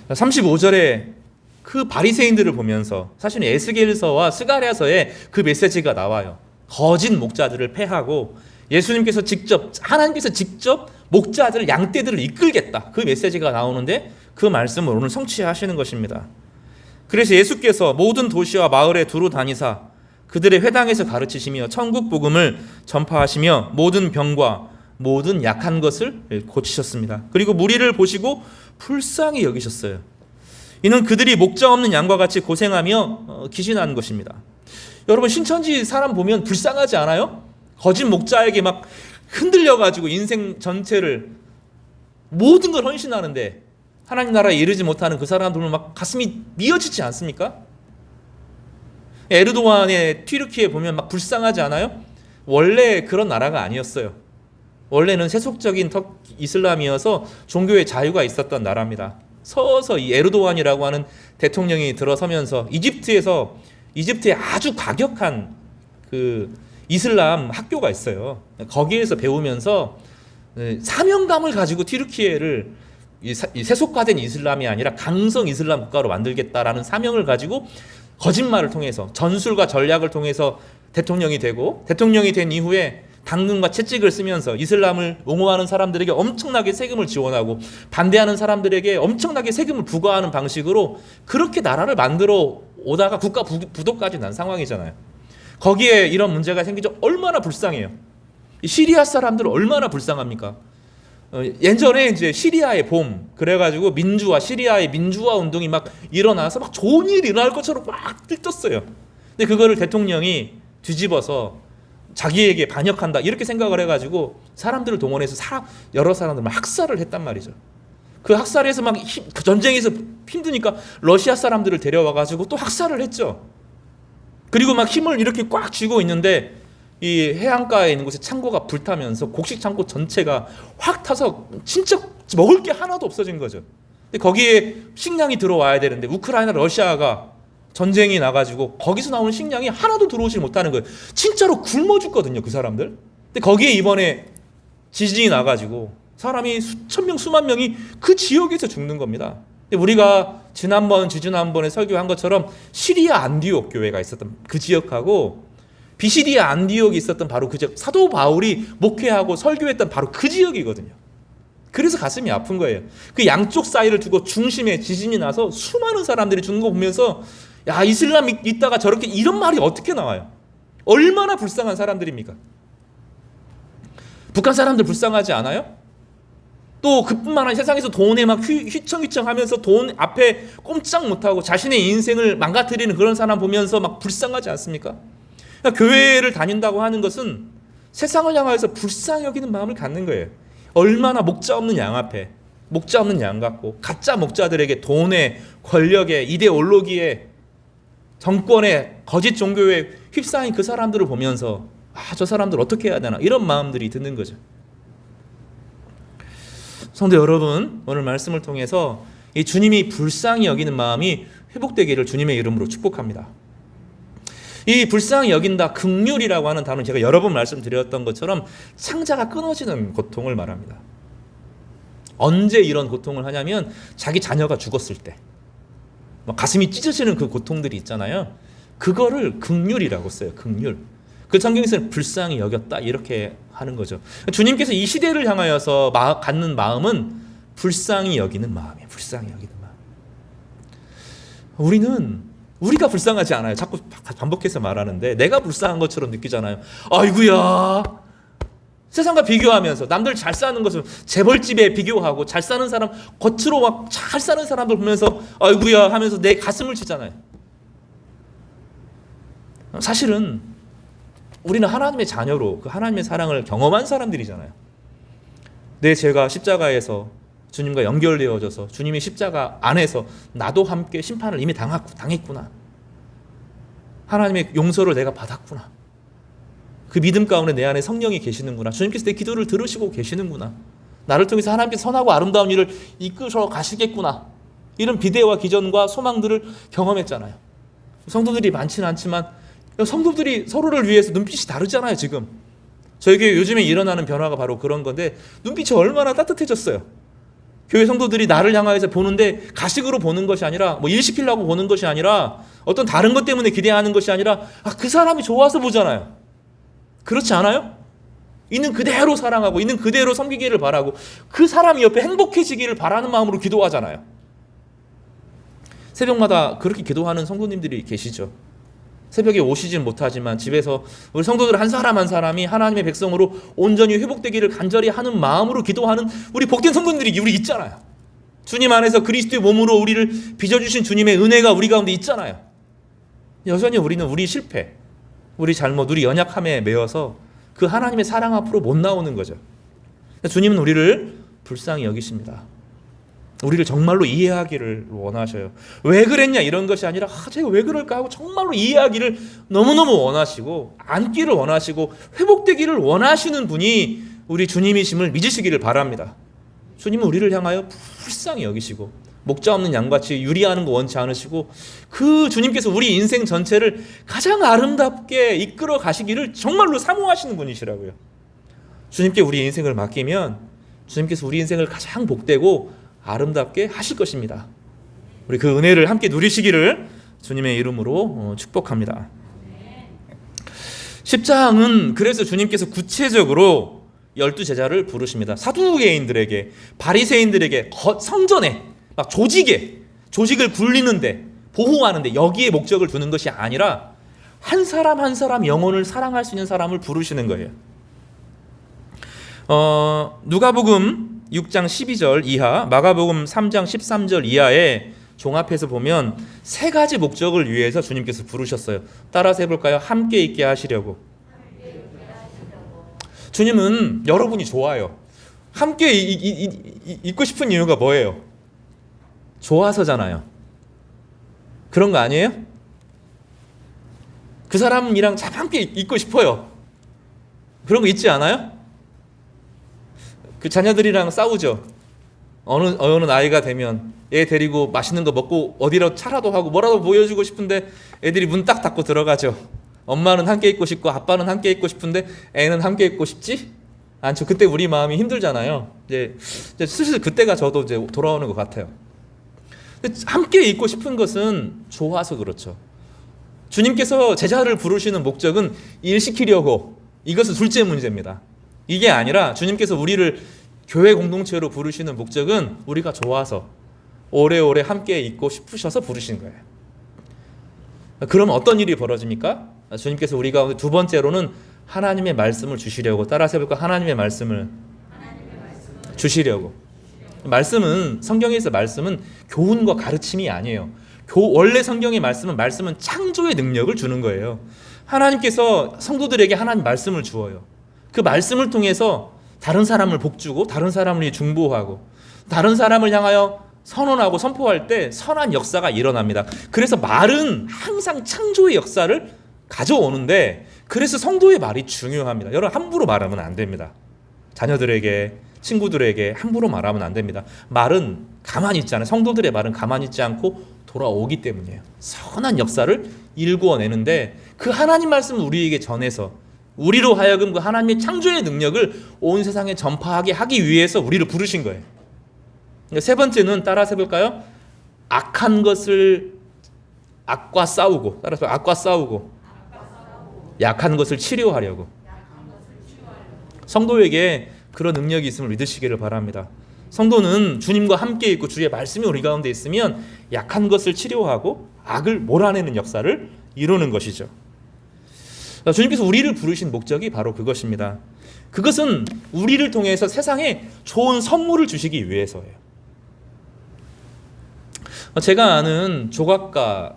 35절에 그 바리새인들을 보면서 사실은 에스겔서와 스가랴서에 그 메시지가 나와요. 거짓 목자들을 패하고 하나님께서 직접 목자들, 양떼들을 이끌겠다. 그 메시지가 나오는데 그 말씀을 오늘 성취하시는 것입니다. 그래서 예수께서 모든 도시와 마을에 두루 다니사 그들의 회당에서 가르치시며 천국 복음을 전파하시며 모든 병과 모든 약한 것을 고치셨습니다. 그리고 무리를 보시고 불쌍히 여기셨어요. 이는 그들이 목자 없는 양과 같이 고생하며 기신한 것입니다. 여러분, 신천지 사람 보면 불쌍하지 않아요? 거짓 목자에게 막 흔들려가지고 인생 전체를 모든 걸 헌신하는데 하나님 나라에 이르지 못하는 그 사람들은 막 가슴이 미어지지 않습니까? 에르도안의 튀르키예 보면 막 불쌍하지 않아요? 원래 그런 나라가 아니었어요. 원래는 세속적인 이슬람이어서 종교의 자유가 있었던 나라입니다. 서서 이 에르도안이라고 하는 대통령이 들어서면서 이집트에 아주 과격한 그 이슬람 학교가 있어요. 거기에서 배우면서 사명감을 가지고 튀르키예를 이 세속화된 이슬람이 아니라 강성 이슬람 국가로 만들겠다라는 사명을 가지고 거짓말을 통해서 전술과 전략을 통해서 대통령이 되고, 대통령이 된 이후에 당근과 채찍을 쓰면서 이슬람을 옹호하는 사람들에게 엄청나게 세금을 지원하고 반대하는 사람들에게 엄청나게 세금을 부과하는 방식으로 그렇게 나라를 만들어 오다가 국가 부도까지 난 상황이잖아요. 거기에 이런 문제가 생기죠. 얼마나 불쌍해요. 시리아 사람들은 얼마나 불쌍합니까? 예전에 이제 시리아의 봄 그래가지고 시리아의 민주화 운동이 막 일어나서 막 좋은 일이 일어날 것처럼 막 들떴어요. 근데 그거를 대통령이 뒤집어서 자기에게 반역한다 이렇게 생각을 해가지고 사람들을 동원해서 여러 사람들 막 학살을 했단 말이죠. 그 학살에서 막 그 전쟁에서 힘드니까 러시아 사람들을 데려와가지고 또 학살을 했죠. 그리고 막 힘을 이렇게 꽉 쥐고 있는데 이 해안가에 있는 곳에 창고가 불타면서 곡식 창고 전체가 확 타서 진짜 먹을 게 하나도 없어진 거죠. 근데 거기에 식량이 들어와야 되는데 우크라이나 러시아가 전쟁이 나가지고 거기서 나오는 식량이 하나도 들어오지 못하는 거예요. 진짜로 굶어 죽거든요, 그 사람들. 근데 거기에 이번에 지진이 나가지고 사람이 수천 명, 수만 명이 그 지역에서 죽는 겁니다. 근데 우리가 지난번에 설교한 것처럼 시리아 안디옥 교회가 있었던 그 지역하고 비시리아 안디옥이 있었던 바로 그 지역, 사도 바울이 목회하고 설교했던 바로 그 지역이거든요. 그래서 가슴이 아픈 거예요. 그 양쪽 사이를 두고 중심에 지진이 나서 수많은 사람들이 죽는 거 보면서 야, 이슬람 있다가 저렇게 이런 말이 어떻게 나와요? 얼마나 불쌍한 사람들입니까? 북한 사람들 불쌍하지 않아요? 또 그뿐만 아니라 세상에서 돈에 막 휘청휘청하면서 돈 앞에 꼼짝 못하고 자신의 인생을 망가뜨리는 그런 사람 보면서 막 불쌍하지 않습니까? 그러니까 교회를 다닌다고 하는 것은 세상을 향하여서 불쌍히 여기는 마음을 갖는 거예요. 얼마나 목자 없는 양 앞에 목자 없는 양 같고 가짜 목자들에게 돈에 권력에 이데올로기에 정권에 거짓 종교에 휩싸인 그 사람들을 보면서 저 사람들 어떻게 해야 되나 이런 마음들이 드는 거죠. 성도 여러분, 오늘 말씀을 통해서 이 주님이 불쌍히 여기는 마음이 회복되기를 주님의 이름으로 축복합니다. 이 불쌍히 여긴다, 긍휼이라고 하는 단어는 제가 여러 번 말씀드렸던 것처럼 창자가 끊어지는 고통을 말합니다. 언제 이런 고통을 하냐면 자기 자녀가 죽었을 때 가슴이 찢어지는 그 고통들이 있잖아요. 그거를 긍휼이라고 써요. 긍휼. 그 성경에서는 불쌍히 여겼다 이렇게 하는 거죠. 주님께서 이 시대를 향하여서 갖는 마음은 불쌍히 여기는 마음이에요. 불쌍히 여기는 우리가 불쌍하지 않아요. 자꾸 반복해서 말하는데 내가 불쌍한 것처럼 느끼잖아요. 아이고야. 세상과 비교하면서 남들 잘 사는 것을 재벌집에 비교하고 잘 사는 사람, 겉으로 막 잘 사는 사람들 보면서 아이고야 하면서 내 가슴을 치잖아요. 사실은 우리는 하나님의 자녀로 그 하나님의 사랑을 경험한 사람들이잖아요. 내 죄가 십자가에서 주님과 연결되어져서 주님의 십자가 안에서 나도 함께 심판을 이미 당했구나. 하나님의 용서를 내가 받았구나. 그 믿음 가운데 내 안에 성령이 계시는구나. 주님께서 내 기도를 들으시고 계시는구나. 나를 통해서 하나님께서 선하고 아름다운 일을 이끌어 가시겠구나. 이런 비대와 기전과 소망들을 경험했잖아요. 성도들이 많지는 않지만 성도들이 서로를 위해서 눈빛이 다르잖아요. 지금 저에게 요즘에 일어나는 변화가 바로 그런 건데 눈빛이 얼마나 따뜻해졌어요. 교회 성도들이 나를 향하여서 보는데 가식으로 보는 것이 아니라 뭐 일 시키려고 보는 것이 아니라 어떤 다른 것 때문에 기대하는 것이 아니라 그 사람이 좋아서 보잖아요. 그렇지 않아요? 있는 그대로 사랑하고 있는 그대로 섬기기를 바라고 그 사람이 옆에 행복해지기를 바라는 마음으로 기도하잖아요. 새벽마다 그렇게 기도하는 성도님들이 계시죠. 새벽에 오시진 못하지만 집에서 우리 성도들 한 사람 한 사람이 하나님의 백성으로 온전히 회복되기를 간절히 하는 마음으로 기도하는 우리 복된 성도님들이 우리 있잖아요. 주님 안에서 그리스도의 몸으로 우리를 빚어주신 주님의 은혜가 우리 가운데 있잖아요. 여전히 우리는 우리 실패, 우리 잘못, 우리 연약함에 매여서 그 하나님의 사랑 앞으로 못 나오는 거죠. 주님은 우리를 불쌍히 여기십니다. 우리를 정말로 이해하기를 원하셔요. 왜 그랬냐 이런 것이 아니라 제가 왜 그럴까 하고 정말로 이해하기를 너무너무 원하시고 안기를 원하시고 회복되기를 원하시는 분이 우리 주님이심을 믿으시기를 바랍니다. 주님은 우리를 향하여 불쌍히 여기시고 목자 없는 양같이 유리하는 거 원치 않으시고 그 주님께서 우리 인생 전체를 가장 아름답게 이끌어 가시기를 정말로 사모하시는 분이시라고요. 주님께 우리 인생을 맡기면 주님께서 우리 인생을 가장 복되고 아름답게 하실 것입니다. 우리 그 은혜를 함께 누리시기를 주님의 이름으로 축복합니다. 10장은 그래서 주님께서 구체적으로 12제자를 부르십니다. 사두개인들에게, 바리새인들에게, 성전에, 막 조직을 굴리는데, 보호하는데 여기에 목적을 두는 것이 아니라 한 사람 한 사람 영혼을 사랑할 수 있는 사람을 부르시는 거예요. 누가복음 6장 12절 이하, 마가복음 3장 13절 이하에 종합해서 보면 세 가지 목적을 위해서 주님께서 부르셨어요. 따라서 해볼까요? 함께 있게 하시려고. 주님은 여러분이 좋아요. 함께 있고 싶은 이유가 뭐예요? 좋아서잖아요. 그런 거 아니에요? 그 사람이랑 참 함께 있고 싶어요. 그런 거 있지 않아요? 그 자녀들이랑 싸우죠. 어느 나이가 되면 얘 데리고 맛있는 거 먹고 어디로 차라도 하고 뭐라도 보여주고 싶은데 애들이 문 딱 닫고 들어가죠. 엄마는 함께 있고 싶고 아빠는 함께 있고 싶은데 애는 함께 있고 싶지 않죠. 그때 우리 마음이 힘들잖아요. 이제 슬슬 그때가 저도 이제 돌아오는 것 같아요. 함께 있고 싶은 것은 좋아서 그렇죠. 주님께서 제자를 부르시는 목적은 일시키려고, 이것은 둘째 문제입니다. 이게 아니라 주님께서 우리를 교회 공동체로 부르시는 목적은 우리가 좋아서 오래오래 함께 있고 싶으셔서 부르신 거예요. 그럼 어떤 일이 벌어집니까? 주님께서 우리 가운데 두 번째로는 하나님의 말씀을 주시려고, 따라서 해볼까? 하나님의 말씀을 주시려고. 말씀은, 성경에서 말씀은 교훈과 가르침이 아니에요. 원래 성경의 말씀은 창조의 능력을 주는 거예요. 하나님께서 성도들에게 하나님 말씀을 주어요. 그 말씀을 통해서 다른 사람을 복주고 다른 사람을 중보하고 다른 사람을 향하여 선언하고 선포할 때 선한 역사가 일어납니다. 그래서 말은 항상 창조의 역사를 가져오는데, 그래서 성도의 말이 중요합니다. 여러분, 함부로 말하면 안 됩니다. 자녀들에게, 친구들에게 함부로 말하면 안 됩니다. 말은 가만히 있지 않아요. 성도들의 말은 가만히 있지 않고 돌아오기 때문이에요. 선한 역사를 일구어내는데 그 하나님 말씀을 우리에게 전해서 우리로 하여금 그 하나님의 창조의 능력을 온 세상에 전파하게 하기 위해서 우리를 부르신 거예요. 세 번째는 따라서 해볼까요? 악과 싸우고, 따라서 악과 싸우고 약한 것을 치료하려고. 성도에게 그런 능력이 있음을 믿으시기를 바랍니다. 성도는 주님과 함께 있고 주의 말씀이 우리 가운데 있으면 약한 것을 치료하고 악을 몰아내는 역사를 이루는 것이죠. 주님께서 우리를 부르신 목적이 바로 그것입니다. 그것은 우리를 통해서 세상에 좋은 선물을 주시기 위해서예요. 제가 아는 조각가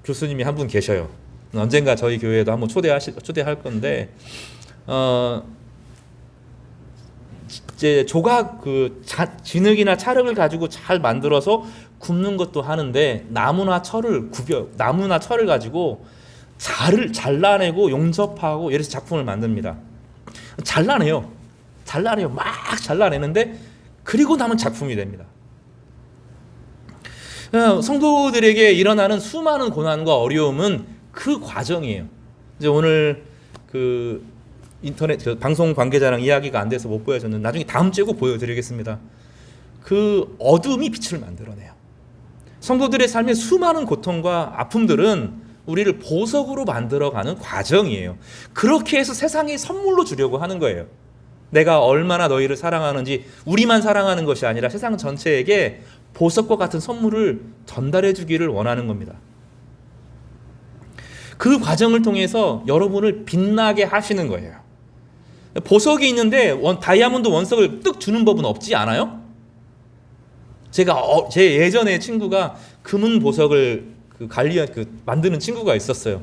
교수님이 한 분 계셔요. 언젠가 저희 교회에도 한번 초대할 건데, 이제 조각 진흙이나 찰흙을 가지고 잘 만들어서 굽는 것도 하는데 나무나 철을 가지고 잘라내고 용접하고 이래서 작품을 만듭니다. 잘라내요. 막 잘라내는데 그리고 남은 작품이 됩니다. 성도들에게 일어나는 수많은 고난과 어려움은 그 과정이에요. 이제 오늘 그 인터넷 방송 관계자랑 이야기가 안 돼서 못 보여줬는데 나중에 다음 주에 꼭 보여드리겠습니다. 그 어둠이 빛을 만들어내요. 성도들의 삶의 수많은 고통과 아픔들은 우리를 보석으로 만들어가는 과정이에요. 그렇게 해서 세상에 선물로 주려고 하는 거예요. 내가 얼마나 너희를 사랑하는지, 우리만 사랑하는 것이 아니라 세상 전체에게 보석과 같은 선물을 전달해 주기를 원하는 겁니다. 그 과정을 통해서 여러분을 빛나게 하시는 거예요. 보석이 있는데 다이아몬드 원석을 뜩 주는 법은 없지 않아요? 제 예전에 친구가 금은 보석을 만드는 친구가 있었어요.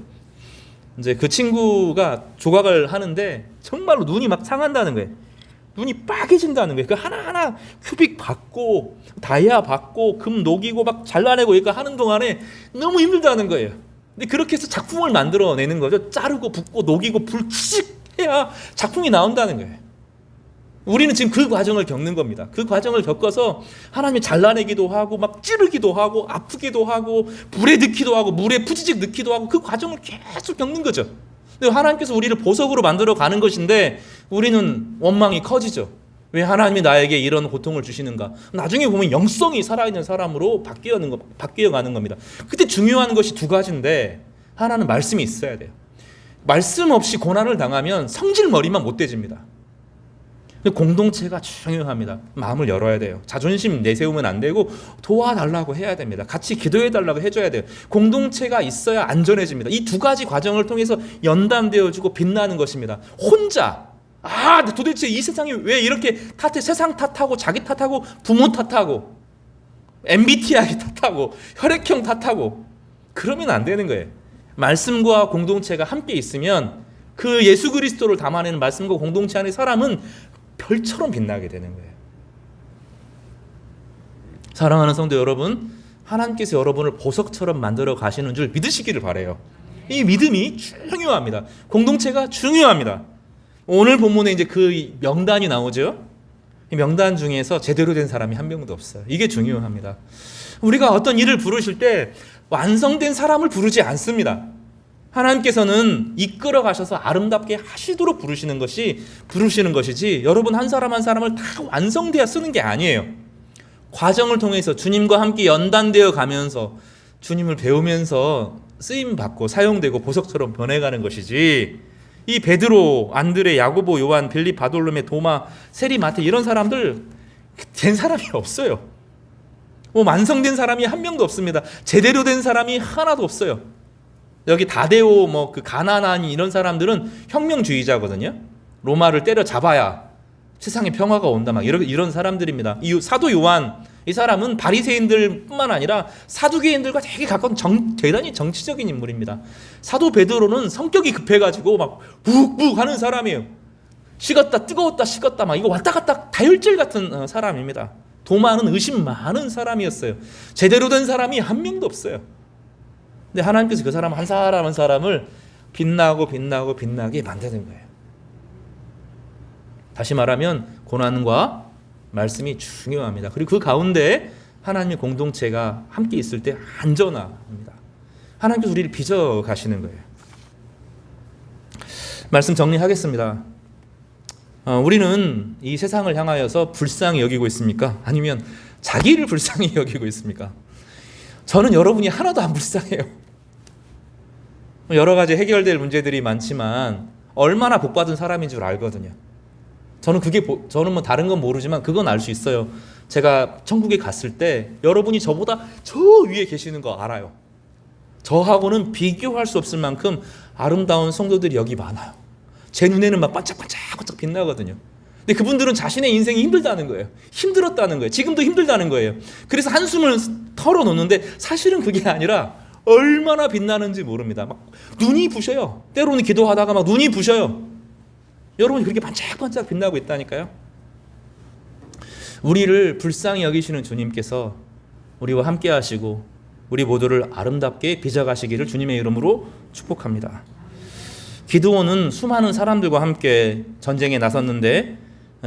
이제 그 친구가 조각을 하는데 정말로 눈이 막 상한다는 거예요. 눈이 빨개진다는 거예요. 그 하나하나 큐빅 받고 다이아 받고 금 녹이고 막 잘라내고 이거 하는 동안에 너무 힘들다는 거예요. 근데 그렇게 해서 작품을 만들어내는 거죠. 자르고 붓고 녹이고 불치직 해야 작품이 나온다는 거예요. 우리는 지금 그 과정을 겪는 겁니다. 그 과정을 겪어서 하나님이 잘라내기도 하고 막 찌르기도 하고 아프기도 하고 불에 넣기도 하고 물에 푸지직 넣기도 하고 그 과정을 계속 겪는 거죠. 근데 하나님께서 우리를 보석으로 만들어 가는 것인데 우리는 원망이 커지죠. 왜 하나님이 나에게 이런 고통을 주시는가? 나중에 보면 영성이 살아있는 사람으로 바뀌어가는 겁니다. 그때 중요한 것이 두 가지인데 하나는 말씀이 있어야 돼요. 말씀 없이 고난을 당하면 성질머리만 못돼집니다. 공동체가 중요합니다. 마음을 열어야 돼요. 자존심 내세우면 안 되고 도와달라고 해야 됩니다. 같이 기도해달라고 해줘야 돼요. 공동체가 있어야 안전해집니다. 이 두 가지 과정을 통해서 연단되어주고 빛나는 것입니다. 혼자 도대체 이 세상이 왜 이렇게 세상 탓하고 자기 탓하고 부모 탓하고 MBTI 탓하고 혈액형 탓하고 그러면 안 되는 거예요. 말씀과 공동체가 함께 있으면 그 예수 그리스도를 담아내는 말씀과 공동체 안의 사람은 별처럼 빛나게 되는 거예요. 사랑하는 성도 여러분, 하나님께서 여러분을 보석처럼 만들어 가시는 줄 믿으시기를 바라요. 이 믿음이 중요합니다. 공동체가 중요합니다. 오늘 본문에 이제 그 명단이 나오죠. 이 명단 중에서 제대로 된 사람이 한 명도 없어요. 이게 중요합니다. 우리가 어떤 일을 부르실 때 완성된 사람을 부르지 않습니다. 하나님께서는 이끌어 가셔서 아름답게 하시도록 부르시는 것이지 여러분 한 사람 한 사람을 다 완성되어 쓰는 게 아니에요. 과정을 통해서 주님과 함께 연단되어 가면서 주님을 배우면서 쓰임받고 사용되고 보석처럼 변해가는 것이지, 이 베드로, 안드레, 야고보, 요한, 빌립, 바돌로메, 도마, 세리, 마태 이런 사람들 된 사람이 없어요. 완성된 사람이 한 명도 없습니다. 제대로 된 사람이 하나도 없어요. 여기 다데오, 그 가나나니 이런 사람들은 혁명주의자거든요. 로마를 때려잡아야 세상에 평화가 온다, 막 이런 사람들입니다. 이 사도 요한, 이 사람은 바리새인들뿐만 아니라 사두개인들과 되게 가까운 대단히 정치적인 인물입니다. 사도 베드로는 성격이 급해가지고 막 욱욱 하는 사람이에요. 식었다 뜨거웠다 식었다 막 이거 왔다 갔다 다혈질 같은 사람입니다. 도마는 의심 많은 사람이었어요. 제대로 된 사람이 한 명도 없어요. 근데 하나님께서 그 사람 한 사람 한 사람을 빛나게 만드는 거예요. 다시 말하면 고난과 말씀이 중요합니다. 그리고 그 가운데 하나님의 공동체가 함께 있을 때 안전합니다. 하나님께서 우리를 빚어 가시는 거예요. 말씀 정리하겠습니다. 우리는 이 세상을 향하여서 불쌍히 여기고 있습니까? 아니면 자기를 불쌍히 여기고 있습니까? 저는 여러분이 하나도 안 불쌍해요. 여러 가지 해결될 문제들이 많지만 얼마나 복받은 사람인 줄 알거든요. 저는 뭐 다른 건 모르지만 그건 알 수 있어요. 제가 천국에 갔을 때 여러분이 저보다 저 위에 계시는 거 알아요. 저하고는 비교할 수 없을 만큼 아름다운 성도들이 여기 많아요. 제 눈에는 막 반짝반짝 빛나거든요. 근데 그분들은 자신의 인생이 힘들다는 거예요. 힘들었다는 거예요. 지금도 힘들다는 거예요. 그래서 한숨을 털어놓는데 사실은 그게 아니라 얼마나 빛나는지 모릅니다. 막 눈이 부셔요. 때로는 기도하다가 막 눈이 부셔요. 여러분이 그렇게 반짝반짝 빛나고 있다니까요. 우리를 불쌍히 여기시는 주님께서 우리와 함께 하시고 우리 모두를 아름답게 빚어가시기를 주님의 이름으로 축복합니다. 기드온은 수많은 사람들과 함께 전쟁에 나섰는데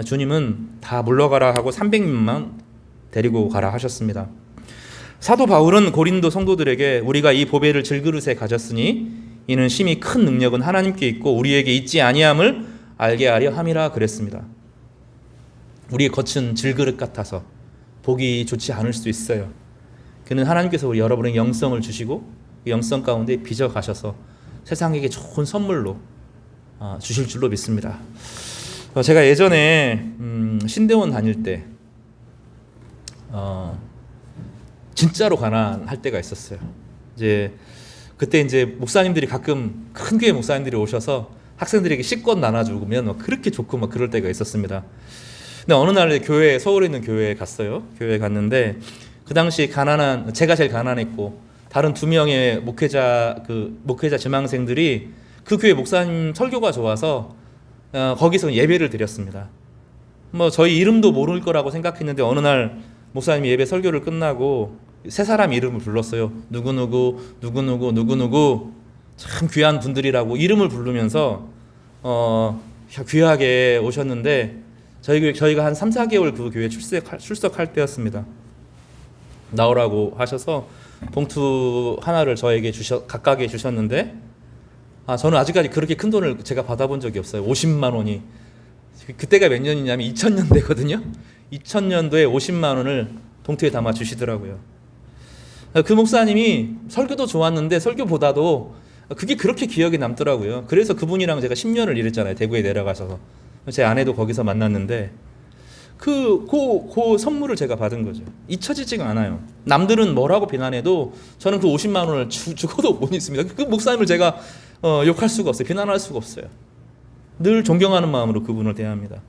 주님은 다 물러가라 하고 300명만 데리고 가라 하셨습니다. 사도 바울은 고린도 성도들에게 우리가 이 보배를 질그릇에 가졌으니 이는 심히 큰 능력은 하나님께 있고 우리에게 있지 아니함을 알게 하려 함이라 그랬습니다. 우리의 겉은 질그릇 같아서 보기 좋지 않을 수 있어요. 그는 하나님께서 우리 여러분의 영성을 주시고 그 영성 가운데 빚어 가셔서 세상에게 좋은 선물로 주실 줄로 믿습니다. 제가 예전에 신대원 다닐 때 진짜로 가난할 때가 있었어요. 그때 목사님들이 가끔 큰 교회 목사님들이 오셔서 학생들에게 식권 나눠주면 그렇게 좋고 막 그럴 때가 있었습니다. 근데 어느 날 서울에 있는 교회에 갔어요. 교회에 갔는데 그 당시 제가 제일 가난했고 다른 2명의 목회자 지망생들이 그 교회 목사님 설교가 좋아서 거기서 예배를 드렸습니다. 저희 이름도 모를 거라고 생각했는데 어느 날 목사님이 예배 설교를 끝나고 세 사람 이름을 불렀어요. 누구누구 참 귀한 분들이라고 이름을 부르면서 귀하게 오셨는데 저희가 한 3, 4개월 그 교회 출석할 때였습니다. 나오라고 하셔서 봉투 하나를 저에게 각각에 주셨는데 저는 아직까지 그렇게 큰 돈을 제가 받아본 적이 없어요. 50만 원이. 그때가 몇 년이냐면 2000년대거든요. 2000년도에 50만 원을 봉투에 담아 주시더라고요. 그 목사님이 설교도 좋았는데 설교보다도 그게 그렇게 기억에 남더라고요. 그래서 그분이랑 제가 10년을 일했잖아요. 대구에 내려가셔서. 제 아내도 거기서 만났는데 그 선물을 제가 받은 거죠. 잊혀지지가 않아요. 남들은 뭐라고 비난해도 저는 그 50만 원을 죽어도 못 잊습니다. 그 목사님을 제가 욕할 수가 없어요. 비난할 수가 없어요. 늘 존경하는 마음으로 그분을 대합니다.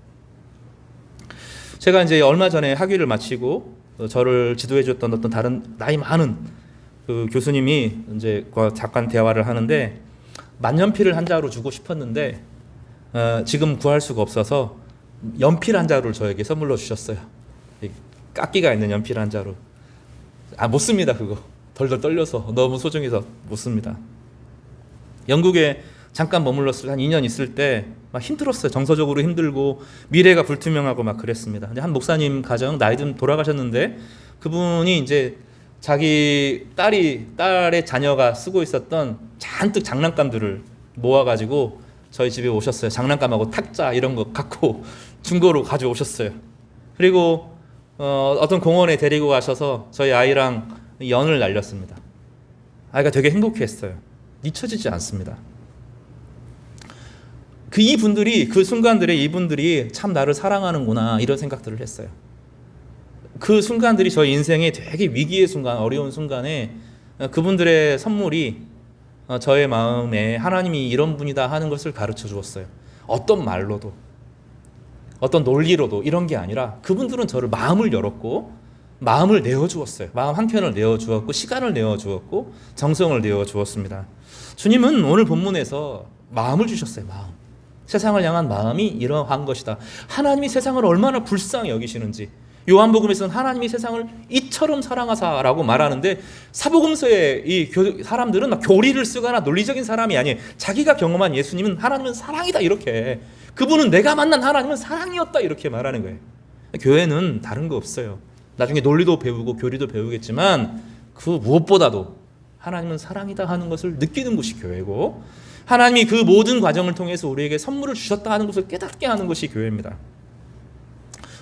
제가 얼마 전에 학위를 마치고 저를 지도해 줬던 어떤 다른 나이 많은 그 교수님이 잠깐 대화를 하는데 만년필을 한 자루 주고 싶었는데 지금 구할 수가 없어서 연필 한 자루를 저에게 선물로 주셨어요. 깎기가 있는 연필 한 자루. 못 씁니다. 그거 덜덜 떨려서 너무 소중해서 못 씁니다. 영국에 잠깐 머물렀을 한 2년 있을 때 막 힘들었어요. 정서적으로 힘들고 미래가 불투명하고 막 그랬습니다. 근데 한 목사님 가정 나이 좀 돌아가셨는데 그분이 자기 딸의 자녀가 쓰고 있었던 잔뜩 장난감들을 모아가지고 저희 집에 오셨어요. 장난감하고 탁자 이런 거 갖고 중고로 가져오셨어요. 그리고 어떤 공원에 데리고 가셔서 저희 아이랑 연을 날렸습니다. 아이가 되게 행복했어요. 잊혀지지 않습니다. 그 순간들에 이분들이 참 나를 사랑하는구나 이런 생각들을 했어요. 그 순간들이 저희 인생의 되게 위기의 순간, 어려운 순간에 그분들의 선물이 저의 마음에 하나님이 이런 분이다 하는 것을 가르쳐 주었어요. 어떤 말로도 어떤 논리로도 이런 게 아니라 그분들은 저를 마음을 열었고 마음을 내어주었어요. 마음 한켠을 내어주었고 시간을 내어주었고 정성을 내어주었습니다. 주님은 오늘 본문에서 마음을 주셨어요. 마음. 세상을 향한 마음이 이러한 것이다. 하나님이 세상을 얼마나 불쌍히 여기시는지 요한복음에서는 하나님이 세상을 이처럼 사랑하사라고 말하는데 사복음서의 이 사람들은 막 교리를 쓰거나 논리적인 사람이 아니에요. 자기가 경험한 예수님은 하나님은 사랑이다 이렇게. 그분은 내가 만난 하나님은 사랑이었다 이렇게 말하는 거예요. 교회는 다른 거 없어요. 나중에 논리도 배우고 교리도 배우겠지만 그 무엇보다도 하나님은 사랑이다 하는 것을 느끼는 곳이 교회고 하나님이 그 모든 과정을 통해서 우리에게 선물을 주셨다 하는 것을 깨닫게 하는 것이 교회입니다.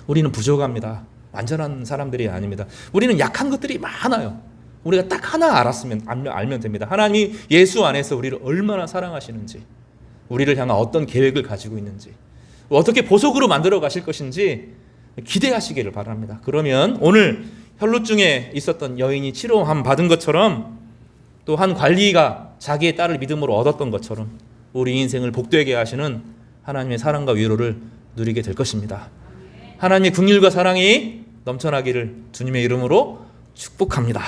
우리는 부족합니다. 완전한 사람들이 아닙니다. 우리는 약한 것들이 많아요. 우리가 딱 하나 알면 됩니다. 하나님이 예수 안에서 우리를 얼마나 사랑하시는지, 우리를 향한 어떤 계획을 가지고 있는지, 어떻게 보석으로 만들어 가실 것인지 기대하시기를 바랍니다. 그러면 오늘 혈루증에 있었던 여인이 치료함 받은 것처럼, 또 한 관리가 자기의 딸을 믿음으로 얻었던 것처럼 우리 인생을 복되게 하시는 하나님의 사랑과 위로를 누리게 될 것입니다. 하나님의 긍휼과 사랑이 넘쳐나기를 주님의 이름으로 축복합니다.